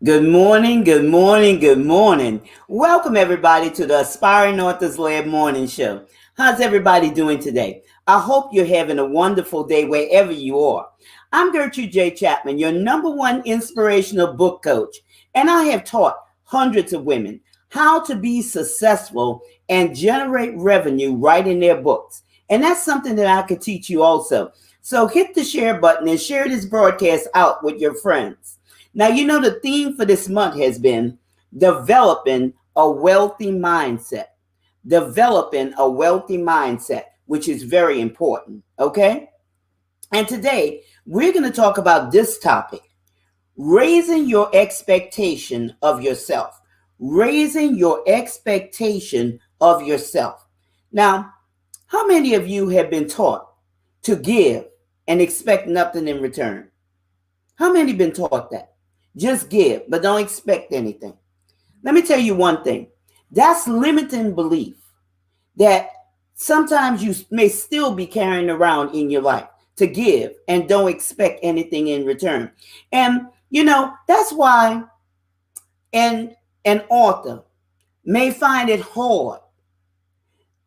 Good morning, good morning, good morning. Welcome everybody to the Aspiring Authors Lab Morning Show. How's everybody doing today? I hope you're having a wonderful day wherever you are. I'm Gertrude J. Chapman, your number one inspirational book coach, and I have taught hundreds of women how to be successful and generate revenue writing their books. And that's something that I could teach you also. So hit the share button and share this broadcast out with your friends. Now, you know, the theme for this month has been developing a wealthy mindset. Developing a wealthy mindset, which is very important. Okay. And today we're going to talk about this topic, raising your expectation of yourself. Raising your expectation of yourself. Now, how many of you have been taught to give and expect nothing in return? How many been taught that? Just give, but don't expect anything. Let me tell you one thing. That's limiting belief that sometimes you may still be carrying around in your life to give and don't expect anything in return. And that's why an author may find it hard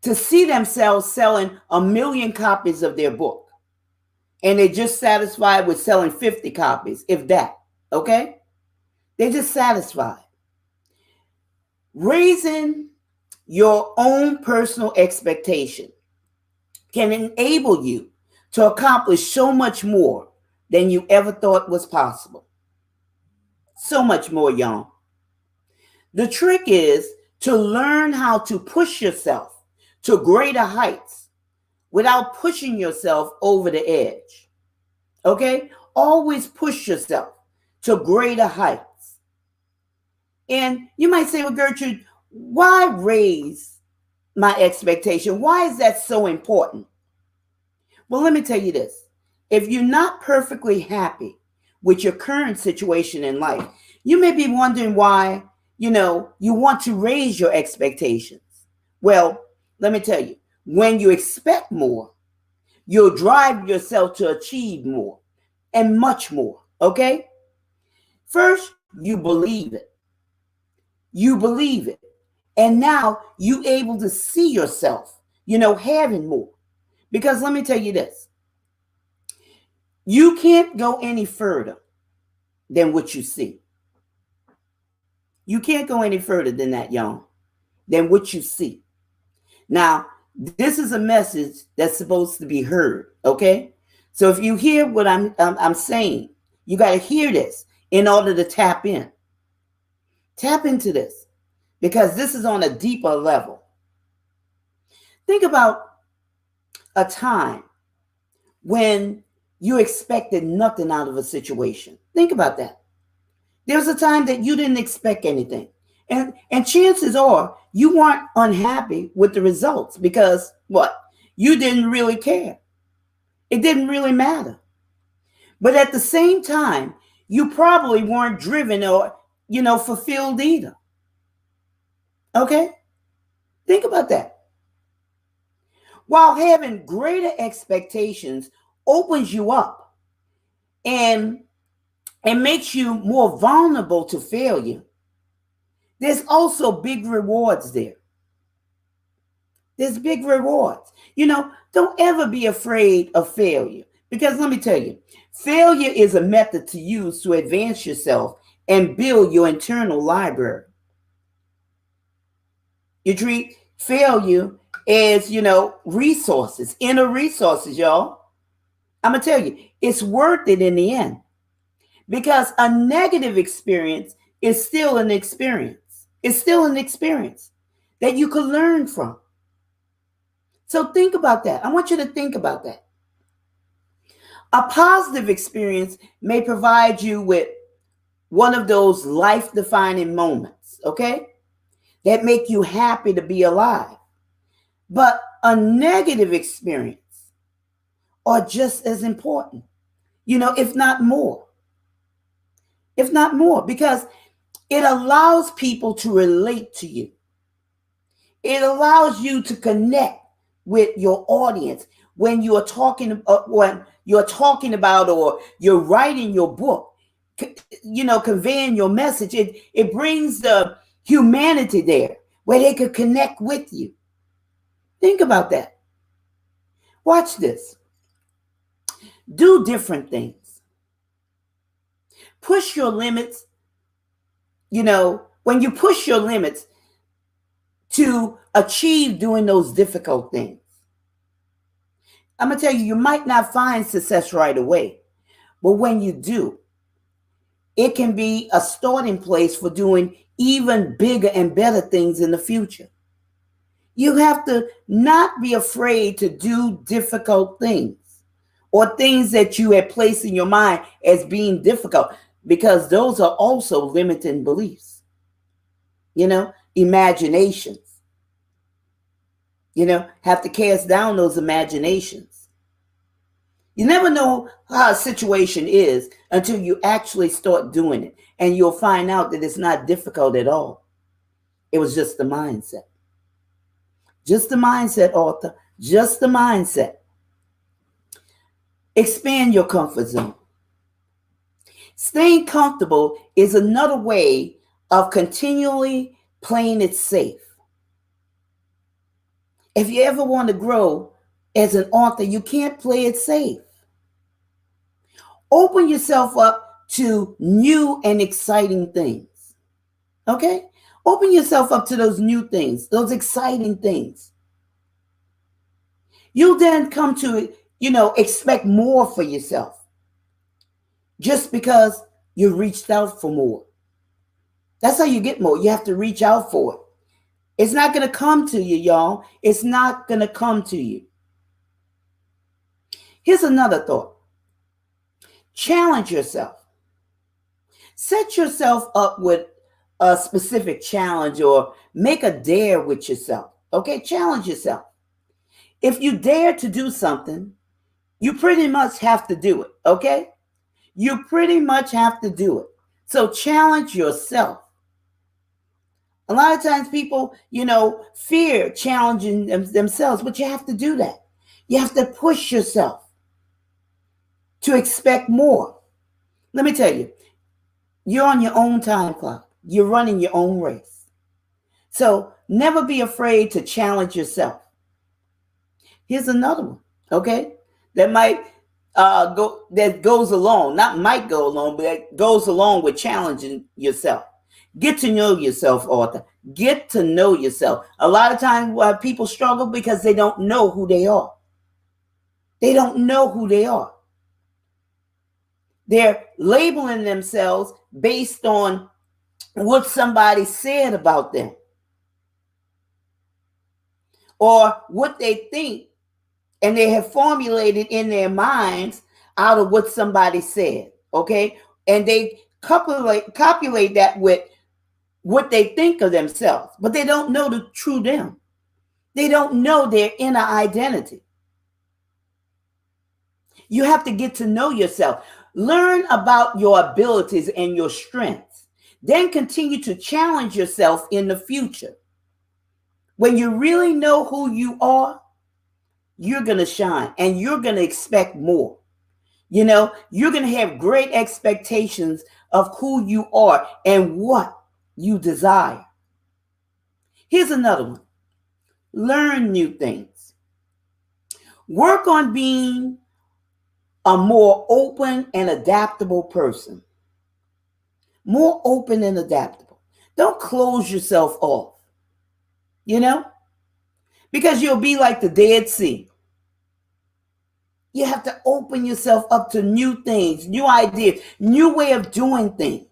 to see themselves selling 1 million copies of their book, and they're just satisfied with selling 50 copies, if that. Okay? They're just satisfied. Raising your own personal expectation can enable you to accomplish so much more than you ever thought was possible. So much more, y'all. The trick is to learn how to push yourself to greater heights without pushing yourself over the edge. Okay? Always push yourself to greater heights. And you might say, well, Gertrude, why raise my expectation? Why is that so important? Well, let me tell you this. If you're not perfectly happy with your current situation in life, you may be wondering why, you want to raise your expectations. Well, let me tell you, when you expect more, you'll drive yourself to achieve more and much more. Okay? First, you believe it. You believe it. And now you able to see yourself, having more. Because let me tell you this. You can't go any further than what you see. You can't go any further than that, y'all, than what you see. Now, this is a message that's supposed to be heard, okay? So if you hear what I'm saying, you got to hear this in order to tap in. Tap into this because this is on a deeper level. Think about a time when you expected nothing out of a situation. Think about that. There was a time that you didn't expect anything. And chances are you weren't unhappy with the results because what? You didn't really care. It didn't really matter. But at the same time, you probably weren't driven or, fulfilled either. Okay? Think about that. While having greater expectations opens you up and makes you more vulnerable to failure, there's also big rewards there. There's big rewards. Don't ever be afraid of failure because let me tell you, failure is a method to use to advance yourself and build your internal library. You treat failure as, resources, inner resources, y'all. I'm going to tell you, it's worth it in the end because a negative experience is still an experience. It's still an experience that you can learn from. So think about that. I want you to think about that. A positive experience may provide you with one of those life-defining moments, okay, that make you happy to be alive. But a negative experience are just as important, if not more. If not more, because it allows people to relate to you. It allows you to connect with your audience when you're talking about or you're writing your book. conveying your message. It brings the humanity there where they could connect with you. Think about that. Watch this. Do different things. Push your limits. When you push your limits to achieve doing those difficult things, I'm going to tell you, you might not find success right away, but when you do, it can be a starting place for doing even bigger and better things in the future. You have to not be afraid to do difficult things or things that you had placed in your mind as being difficult, because those are also limiting beliefs, imaginations. Have to cast down those imaginations. You never know how a situation is until you actually start doing it, and you'll find out that it's not difficult at all. It was just the mindset. Just the mindset, author. Just the mindset. Expand your comfort zone. Staying comfortable is another way of continually playing it safe. If you ever want to grow as an author, you can't play it safe. Open yourself up to new and exciting things. Okay? Open yourself up to those new things, those exciting things. You'll then come to, expect more for yourself just because you reached out for more. That's how you get more. You have to reach out for it. It's not going to come to you, y'all. It's not going to come to you. Here's another thought. Challenge yourself. Set yourself up with a specific challenge, or make a dare with yourself. Okay, challenge yourself. If you dare to do something, you pretty much have to do it. Okay, you pretty much have to do it. So challenge yourself. A lot of times people, fear challenging themselves, but you have to do that. You have to push yourself to expect more. Let me tell you, you're on your own time clock. You're running your own race. So never be afraid to challenge yourself. Here's another one, okay? That goes along, not might go along, but that goes along with challenging yourself. Get to know yourself, author. Get to know yourself. A lot of times people struggle because they don't know who they are. They don't know who they are. They're labeling themselves based on what somebody said about them or what they think, and they have formulated in their minds out of what somebody said, okay? And they copulate that with what they think of themselves, but they don't know the true them. They don't know their inner identity. You have to get to know yourself. Learn about your abilities and your strengths. Then continue to challenge yourself in the future. When you really know who you are, you're going to shine and you're going to expect more. You're going to have great expectations of who you are and what you desire. Here's another one. Learn new things. Work on being a more open and adaptable person. More open and adaptable. Don't close yourself off, because you'll be like the Dead Sea. You have to open yourself up to new things, new ideas, new way of doing things.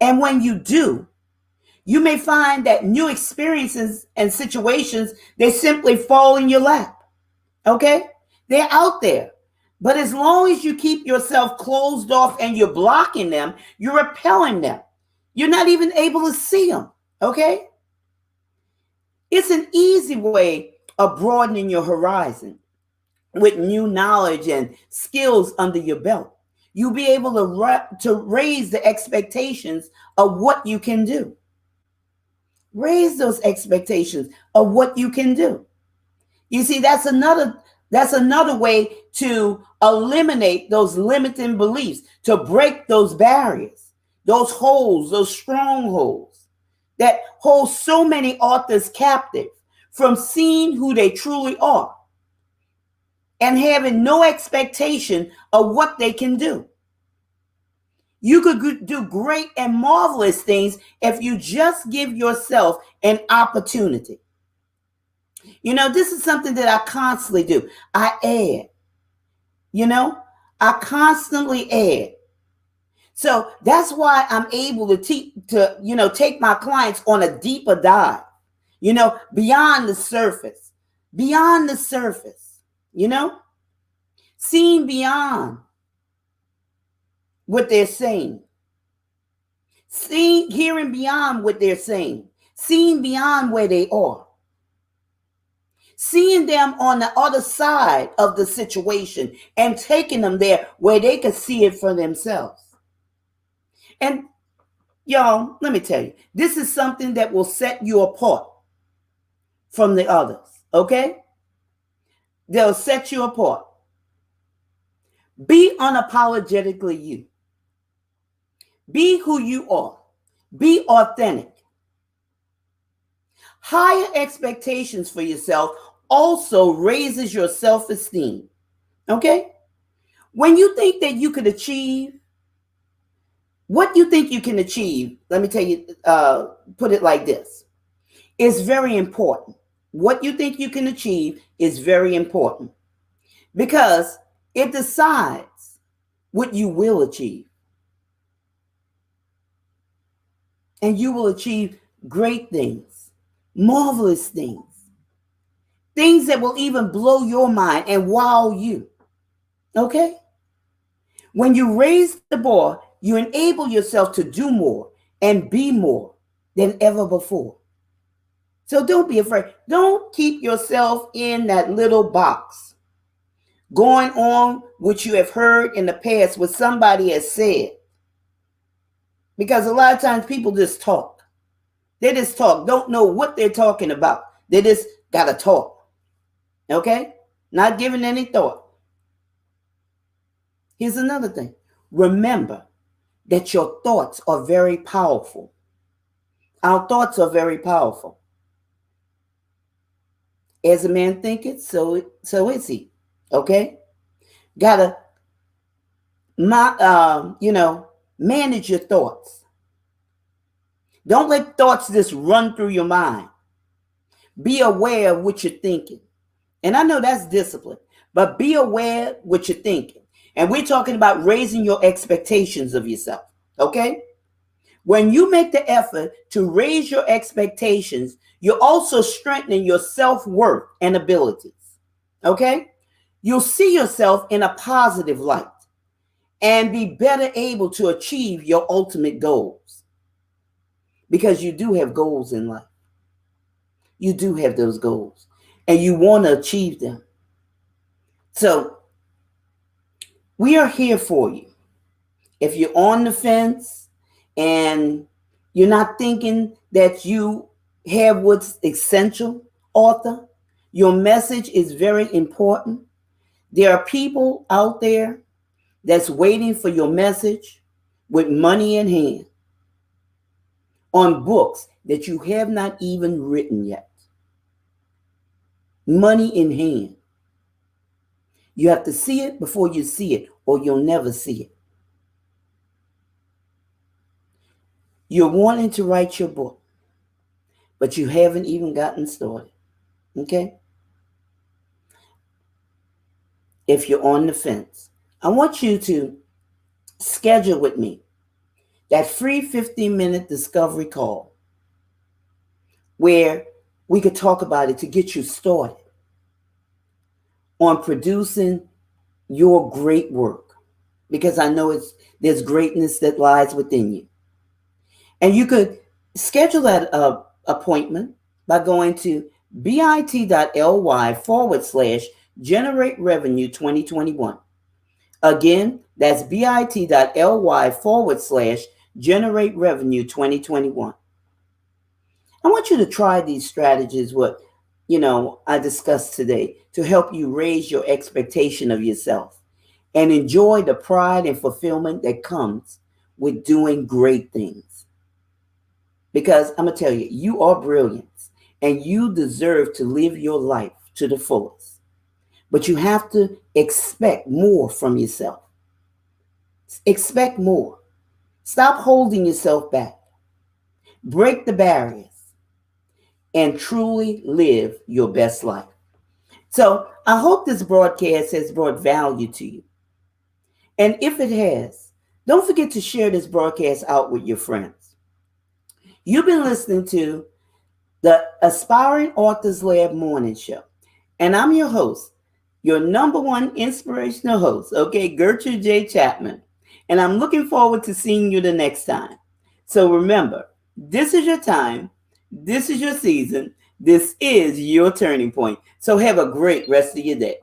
And when you do, you may find that new experiences and situations, they simply fall in your lap. Okay? They're out there. But as long as you keep yourself closed off and you're blocking them, you're repelling them. You're not even able to see them. Okay? It's an easy way of broadening your horizon with new knowledge and skills under your belt. You'll be able to raise the expectations of what you can do. Raise those expectations of what you can do. You see, that's another That's another way to eliminate those limiting beliefs, to break those barriers, those holes, those strongholds that hold so many authors captive from seeing who they truly are and having no expectation of what they can do. You could do great and marvelous things if you just give yourself an opportunity. You know, this is something that I constantly do. I add, you know, I constantly add. So that's why I'm able to take my clients on a deeper dive, beyond the surface, seeing beyond what they're saying, hearing beyond what they're saying, seeing beyond where they are, seeing them on the other side of the situation and taking them there where they could see it for themselves. And y'all, let me tell you, this is something that will set you apart from the others, okay? They'll set you apart. Be unapologetically you. Be who you are. Be authentic. Higher expectations for yourself also raises your self-esteem, okay? When you think that you could achieve what you think you can achieve, let me tell you, put it like this. It's very important. What you think you can achieve is very important because it decides what you will achieve. And you will achieve great things, marvelous things, things that will even blow your mind and wow you, okay? When you raise the bar, you enable yourself to do more and be more than ever before. So don't be afraid. Don't keep yourself in that little box, going on what you have heard in the past, what somebody has said. Because a lot of times people just talk. They just talk, don't know what they're talking about. They just got to talk, okay? Not giving any thought. Here's another thing. Remember that your thoughts are very powerful. Our thoughts are very powerful. As a man thinketh, so is he. Okay? Gotta, manage your thoughts. Don't let thoughts just run through your mind. Be aware of what you're thinking. And I know that's discipline, but be aware what you're thinking. And we're talking about raising your expectations of yourself, okay? When you make the effort to raise your expectations, you're also strengthening your self-worth and abilities, okay? You'll see yourself in a positive light and be better able to achieve your ultimate goals because you do have goals in life. You do have those goals and you want to achieve them. So we are here for you. If you're on the fence and you're not thinking that you have what's essential, author, your message is very important. There are people out there that's waiting for your message with money in hand on books that you have not even written yet. Money in hand. You have to see it before you see it, or you'll never see it. You're wanting to write your book, but you haven't even gotten started, okay? If you're on the fence, I want you to schedule with me that free 15-minute discovery call where we could talk about it to get you started on producing your great work, because I know there's greatness that lies within you. And you could schedule that appointment by going to bit.ly/generate revenue 2021. Again, that's bit.ly/generate revenue 2021. I want you to try these strategies with I discussed today to help you raise your expectation of yourself and enjoy the pride and fulfillment that comes with doing great things. Because I'm going to tell you, you are brilliant and you deserve to live your life to the fullest. But you have to expect more from yourself. Expect more. Stop holding yourself back. Break the barriers and truly live your best life. So I hope this broadcast has brought value to you. And if it has, don't forget to share this broadcast out with your friends. You've been listening to the Aspiring Authors Lab Morning Show. And I'm your host, your number one inspirational host, okay, Gertrude J. Chapman. And I'm looking forward to seeing you the next time. So remember, this is your time. This is your season. This is your turning point. So have a great rest of your day.